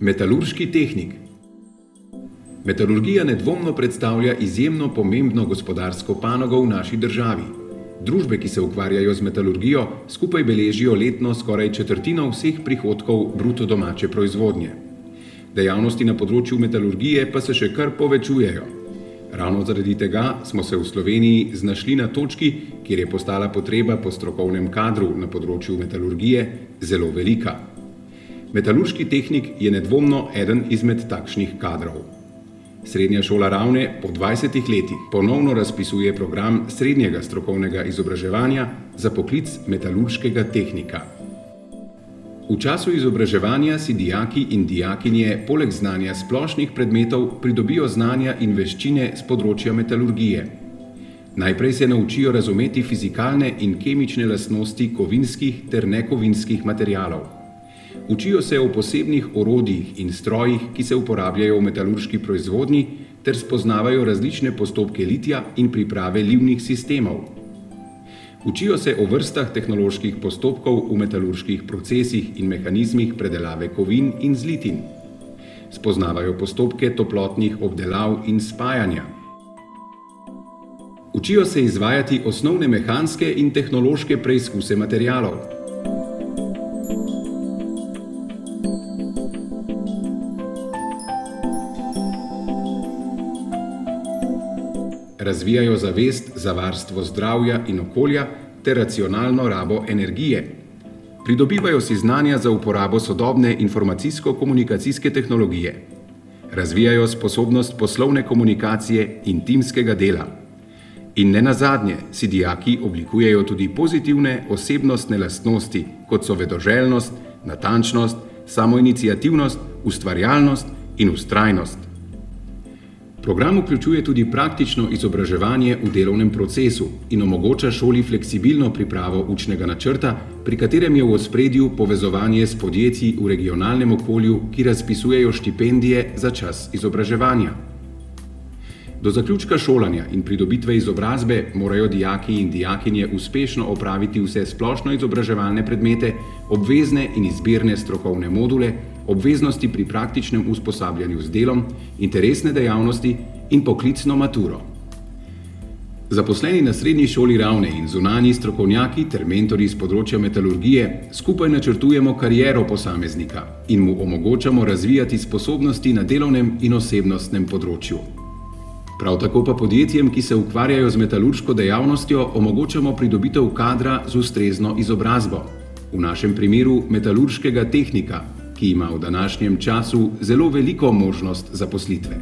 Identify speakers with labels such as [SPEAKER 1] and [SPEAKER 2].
[SPEAKER 1] Metalurški tehnik. Metalurgija nedvomno predstavlja izjemno pomembno gospodarsko panogo v naši državi. Družbe, ki se ukvarjajo z metalurgijo, skupaj beležijo letno skoraj četrtino vseh prihodkov bruto domače proizvodnje. Dejavnosti na področju metalurgije pa se še kar povečujejo. Ravno zaradi tega smo se v Sloveniji znašli na točki, kjer je postala potreba po strokovnem kadru na področju metalurgije zelo velika. Metalurški tehnik je nedvomno eden izmed takšnih kadrov. Srednja šola Ravne po 20 letih ponovno razpisuje program srednjega strokovnega izobraževanja za poklic metalurškega tehnika. V času izobraževanja si dijaki in dijakinje poleg znanja splošnih predmetov pridobijo znanja in veščine z področja metalurgije. Najprej se naučijo razumeti fizikalne in kemične lastnosti kovinskih ter nekovinskih materialov. Učijo se o posebnih orodjih in strojih, ki se uporabljajo v metalurški proizvodnji, ter spoznavajo različne postopke litja in priprave livnih sistemov. Učijo se o vrstah tehnoloških postopkov v metalurških procesih in mehanizmih predelave kovin in zlitin. Spoznavajo postopke toplotnih obdelav in spajanja. Učijo se izvajati osnovne mehanske in tehnološke preizkuse materialov. Razvijajo zavest za varstvo zdravja in okolja ter racionalno rabo energije. Pridobivajo si znanja za uporabo sodobne informacijsko-komunikacijske tehnologije. Razvijajo sposobnost poslovne komunikacije in timskega dela. In nenazadnje si dijaki oblikujejo tudi pozitivne osebnostne lastnosti, kot so vedoželjnost, natančnost, samoiniciativnost, ustvarjalnost in vztrajnost. Program vključuje tudi praktično izobraževanje v delovnem procesu in omogoča šoli fleksibilno pripravo učnega načrta, pri katerem je v ospredju povezovanje s podjetji v regionalnem okolju, ki razpisujejo štipendije za čas izobraževanja. Do zaključka šolanja in pridobitve izobrazbe morajo dijaki in dijakinje uspešno opraviti vse splošno izobraževalne predmete, obvezne in izbirne strokovne module, obveznosti pri praktičnem usposabljanju z delom, interesne dejavnosti in poklicno maturo. Zaposleni na Srednji šoli Ravne in zunanji strokovnjaki ter mentorji z področja metalurgije skupaj načrtujemo kariero posameznika in mu omogočamo razvijati sposobnosti na delovnem in osebnostnem področju. Prav tako pa podjetjem, ki se ukvarjajo z metalurško dejavnostjo, omogočamo pridobitev kadra z ustrezno izobrazbo. V našem primeru metalurškega tehnika, ki ima v današnjem času zelo veliko možnost zaposlitve.